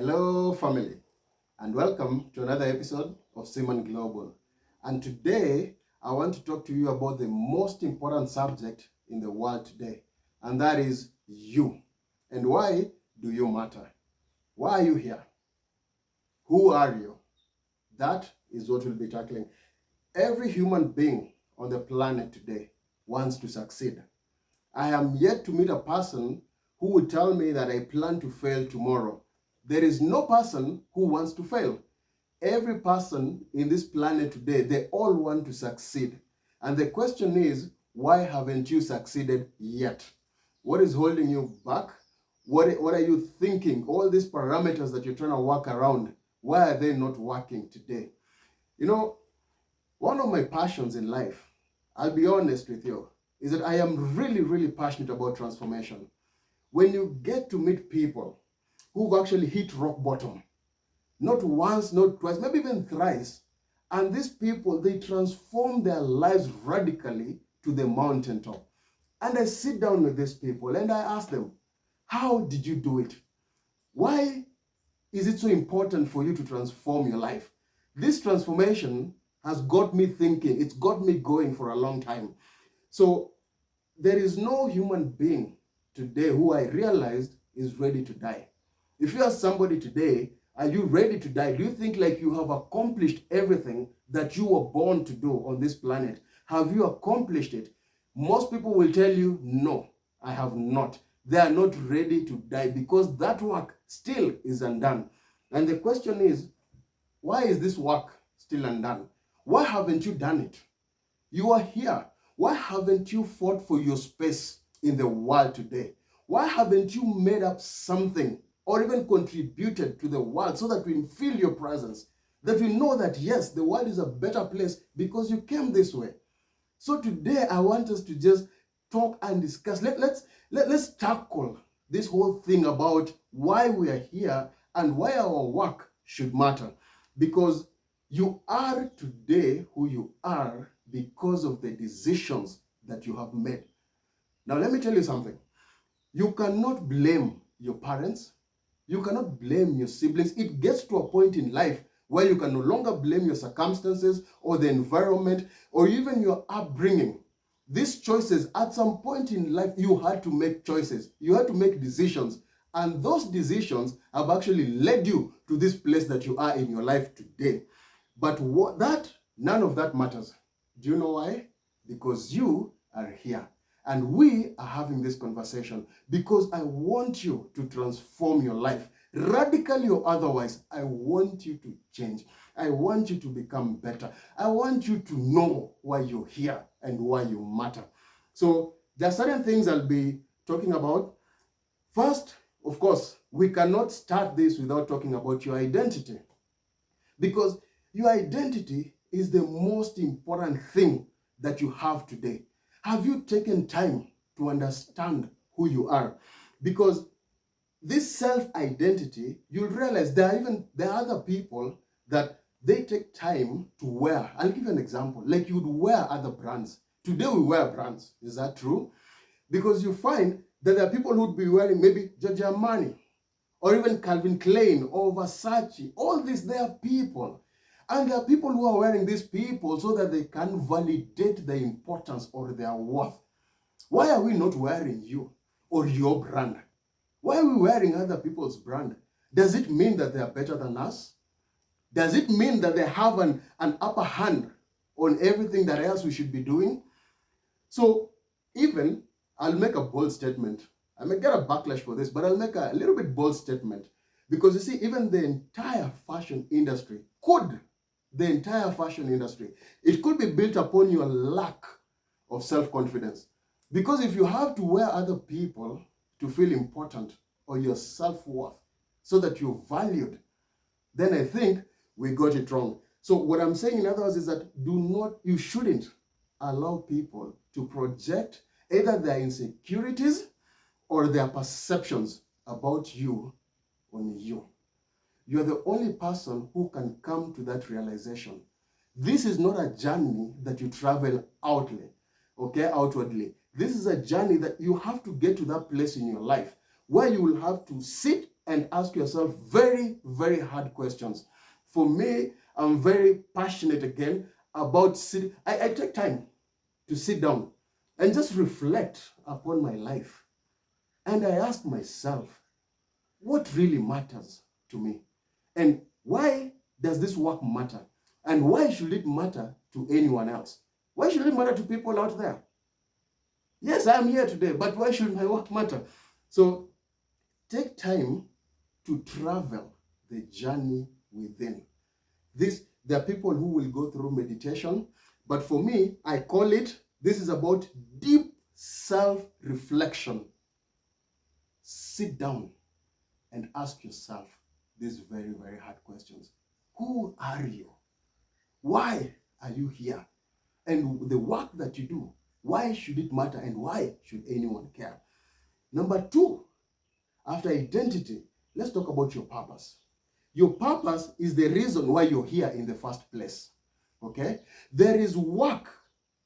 Hello, family, and welcome to another episode of Seaman Global. And today, I want to talk to you about the most important subject in the world today, and that is you. And why do you matter? Why are you here? Who are you? That is what we'll be tackling. Every human being on the planet today wants to succeed. I am yet to meet a person who would tell me that I plan to fail tomorrow. There is no person who wants to fail. Every person in this planet today, they all want to succeed. And the question is, why haven't you succeeded yet? What is holding you back? What are you thinking? All these parameters that you're trying to work around, why are they not working today? You know, one of my passions in life, I'll be honest with you, is that I am really, really passionate about transformation. When you get to meet people who've actually hit rock bottom, not once, not twice, maybe even thrice, and these people, they transform their lives radically to the mountaintop. And I sit down with these people and I ask them, how did you do it? Why is it so important for you to transform your life? This transformation has got me thinking. It's got me going for a long time. So there is no human being today who I realized is ready to die. If you ask somebody today, are you ready to die? Do you think like you have accomplished everything that you were born to do on this planet? Have you accomplished it? Most people will tell you, no, I have not. They are not ready to die because that work still is undone. And the question is, why is this work still undone? Why haven't you done it? You are here. Why haven't you fought for your space in the world today? Why haven't you made up something or even contributed to the world so that we feel your presence? That we know that, yes, the world is a better place because you came this way. So today, I want us to just talk and discuss. Let's tackle this whole thing about why we are here and why our work should matter. Because you are today who you are because of the decisions that you have made. Now, let me tell you something. You cannot blame your parents. You cannot blame your siblings. It gets to a point in life where you can no longer blame your circumstances or the environment or even your upbringing. These choices, at some point in life, you had to make choices. You had to make decisions. And those decisions have actually led you to this place that you are in your life today. But none of that matters. Do you know why? Because you are here. And we are having this conversation because I want you to transform your life. Radically or otherwise, I want you to change. I want you to become better. I want you to know why you're here and why you matter. So there are certain things I'll be talking about. First, of course, we cannot start this without talking about your identity. Because your identity is the most important thing that you have today. Have you taken time to understand who you are? Because this self-identity, you'll realize there are other people that they take time to wear. I'll give you an example. Like you'd wear other brands. Today we wear brands. Is that true? Because you find that there are people who'd be wearing maybe Giorgio Armani or even Calvin Klein or Versace. All these, they are people. And there are people who are wearing these people so that they can validate the importance or their worth. Why are we not wearing you or your brand? Why are we wearing other people's brand? Does it mean that they are better than us? Does it mean that they have an upper hand on everything that else we should be doing? So even, I'll make a bold statement. I may get a backlash for this, but I'll make a little bit bold statement. Because you see, even the entire fashion industry it could be built upon your lack of self-confidence. Because if you have to wear other people to feel important or your self-worth so that you're valued, then I think we got it wrong. So what I'm saying in other words is that you shouldn't allow people to project either their insecurities or their perceptions about you on you. You're the only person who can come to that realization. This is not a journey that you travel outwardly. This is a journey that you have to get to that place in your life where you will have to sit and ask yourself very, very hard questions. For me, I'm very passionate again about sitting. I take time to sit down and just reflect upon my life. And I ask myself, what really matters to me? And why does this work matter? And why should it matter to anyone else? Why should it matter to people out there? Yes, I'm here today, but why should my work matter? So take time to travel the journey within. There are people who will go through meditation, but for me, I call it, this is about deep self-reflection. Sit down and ask yourself these very, very hard questions. Who are you? Why are you here? And the work that you do, why should it matter and why should anyone care? Number two, after identity, let's talk about your purpose. Your purpose is the reason why you're here in the first place. Okay? There is work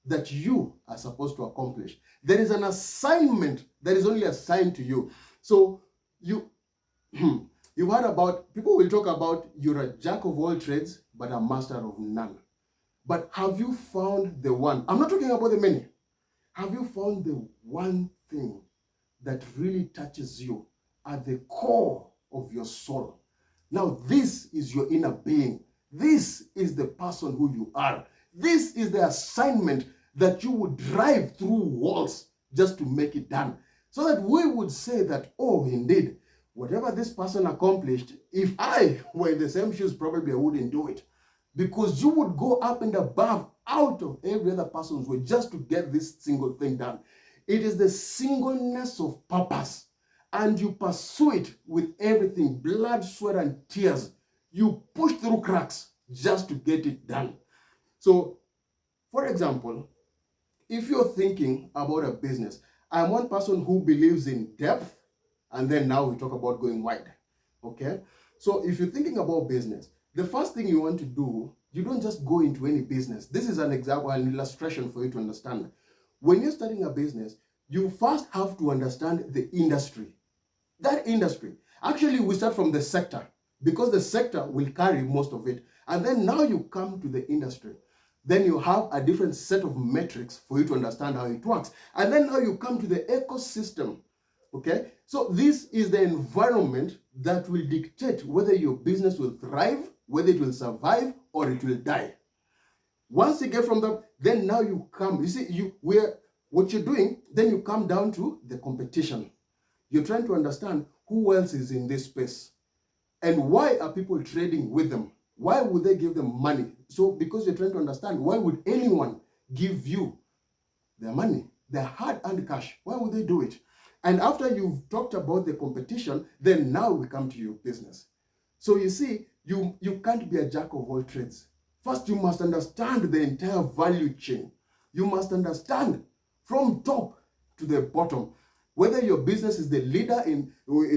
that you are supposed to accomplish. There is an assignment that is only assigned to you. So you've heard about, people will talk about you're a jack of all trades, but a master of none. But have you found the one? I'm not talking about the many. Have you found the one thing that really touches you at the core of your soul? Now, this is your inner being. This is the person who you are. This is the assignment that you would drive through walls just to make it done. So that we would say that, oh, indeed, whatever this person accomplished, if I were in the same shoes, probably I wouldn't do it. Because you would go up and above, out of every other person's way, just to get this single thing done. It is the singleness of purpose. And you pursue it with everything, blood, sweat, and tears. You push through cracks just to get it done. So, for example, if you're thinking about a business, I'm one person who believes in depth, and then now we talk about going wide. Okay? So if you're thinking about business, the first thing you want to do, you don't just go into any business. This is an example, an illustration for you to understand. When you're starting a business, you first have to understand the industry. That industry. Actually, we start from the sector because the sector will carry most of it. And then now you come to the industry. Then you have a different set of metrics for you to understand how it works. And then now you come to the ecosystem. Okay? So this is the environment that will dictate whether your business will thrive, whether it will survive, or it will die. Once you get from that, then now you come, you see, what you're doing, then you come down to the competition. You're trying to understand who else is in this space and why are people trading with them? Why would they give them money? So because you're trying to understand, why would anyone give you their money, their hard-earned cash? Why would they do it? And after you've talked about the competition, then now we come to your business. So you see, you can't be a jack of all trades. First, you must understand the entire value chain. You must understand from top to the bottom, whether your business is the leader in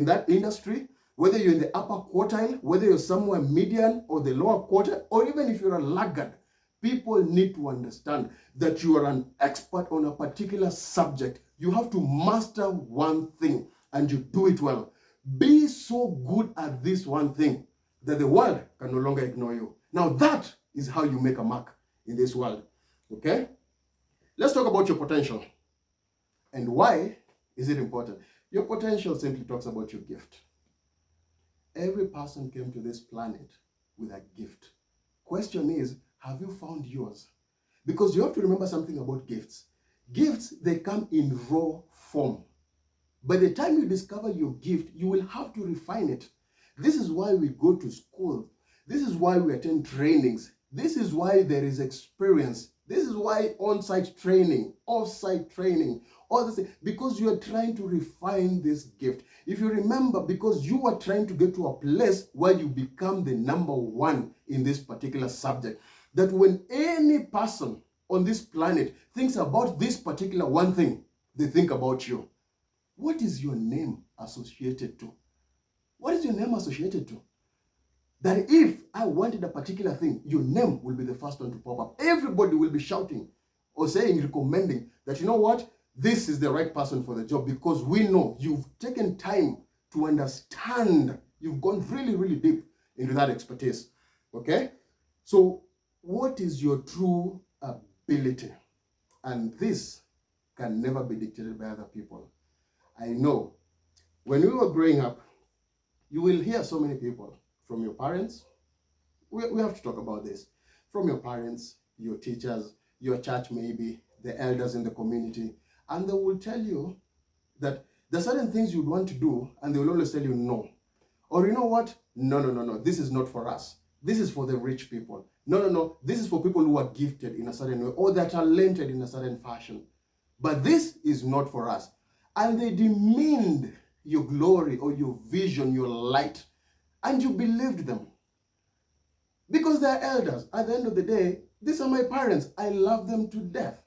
that industry, whether you're in the upper quartile, whether you're somewhere median or the lower quartile, or even if you're a laggard. People need to understand that you are an expert on a particular subject. You have to master one thing and you do it well. Be so good at this one thing that the world can no longer ignore you. Now that is how you make a mark in this world. Okay? Let's talk about your potential. And why is it important? Your potential simply talks about your gift. Every person came to this planet with a gift. Question is, have you found yours? Because you have to remember something about gifts. Gifts, they come in raw form. By the time you discover your gift, you will have to refine it. This is why we go to school. This is why we attend trainings. This is why there is experience. This is why on-site training, off-site training, all this thing, because you are trying to refine this gift. If you remember, because you are trying to get to a place where you become the number one in this particular subject, that when any person on this planet thinks about this particular one thing, they think about you. What is your name associated to? What is your name associated to? That if I wanted a particular thing, your name will be the first one to pop up. Everybody will be shouting or saying, recommending that, you know what, this is the right person for the job, because we know you've taken time to understand. You've gone really, really deep into that expertise. Okay? So, what is your true ability? And this can never be dictated by other people. I know when we were growing up, you will hear so many people from your parents. We have to talk about this. From your parents, your teachers, your church, maybe, the elders in the community, and they will tell you that there are certain things you'd want to do, and they will always tell you no. Or you know what? No. This is not for us. This is for the rich people. No. This is for people who are gifted in a certain way or that are talented in a certain fashion. But this is not for us. And they demeaned your glory or your vision, your light. And you believed them. Because they're elders. At the end of the day, these are my parents. I love them to death.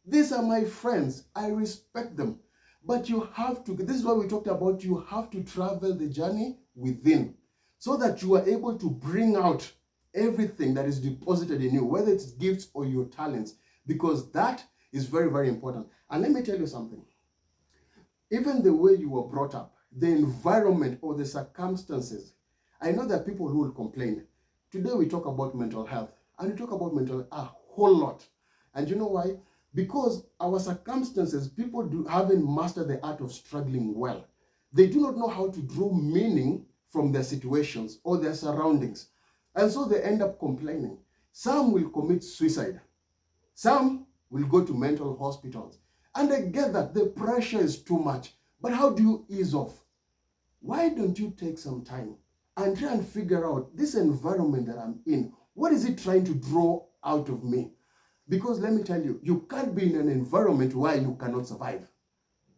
These are my friends. I respect them. But you have to, this is what we talked about, you have to travel the journey within so that you are able to bring out everything that is deposited in you, whether it's gifts or your talents, because that is very, very important. And let me tell you something. Even the way you were brought up, the environment or the circumstances, I know that people who will complain. Today we talk about mental health, and we talk about mental health a whole lot. And you know why? Because our circumstances, people haven't mastered the art of struggling well. They do not know how to draw meaning from their situations or their surroundings. And so they end up complaining. Some will commit suicide. Some will go to mental hospitals. And I get that the pressure is too much. But how do you ease off? Why don't you take some time and try and figure out this environment that I'm in? What is it trying to draw out of me? Because let me tell you, you can't be in an environment where you cannot survive.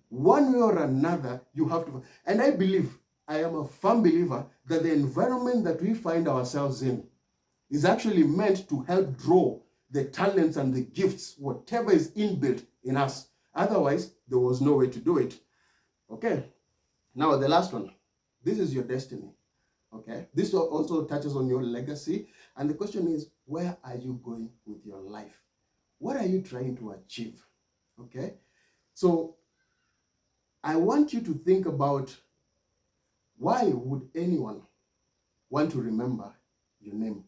One way or another, you have to. And I believe, I am a firm believer that the environment that we find ourselves in is actually meant to help draw the talents and the gifts, whatever is inbuilt in us. Otherwise, there was no way to do it. Okay. Now, the last one. This is your destiny. Okay. This also touches on your legacy. And the question is, where are you going with your life? What are you trying to achieve? Okay. So, I want you to think about, why would anyone want to remember your name?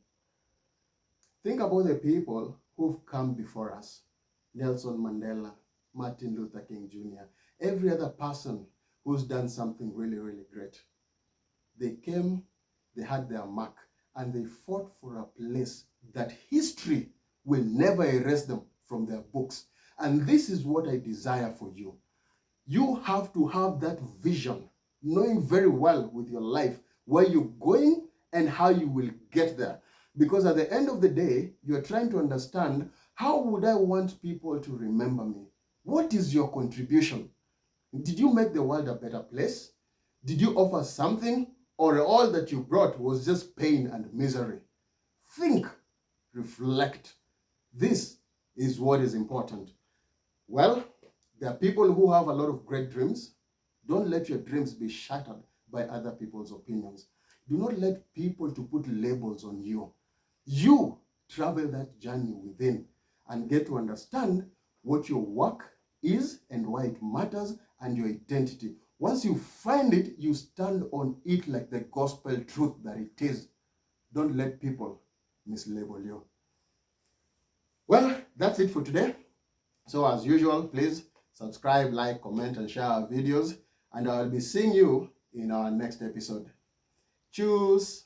Think about the people who've come before us. Nelson Mandela, Martin Luther King Jr., every other person who's done something really, really great. They came, they had their mark, and they fought for a place that history will never erase them from their books. And this is what I desire for you. You have to have that vision, knowing very well with your life where you're going and how you will get there. Because at the end of the day, you're trying to understand, how would I want people to remember me? What is your contribution? Did you make the world a better place? Did you offer something? Or all that you brought was just pain and misery? Think, reflect. This is what is important. Well, there are people who have a lot of great dreams. Don't let your dreams be shattered by other people's opinions. Do not let people to put labels on you. You travel that journey within and get to understand what your work is and why it matters and your identity. Once you find it, you stand on it like the gospel truth that it is. Don't let people mislabel you. Well, that's it for today. So as usual, please subscribe, like, comment, and share our videos. And I'll be seeing you in our next episode. Tschüss.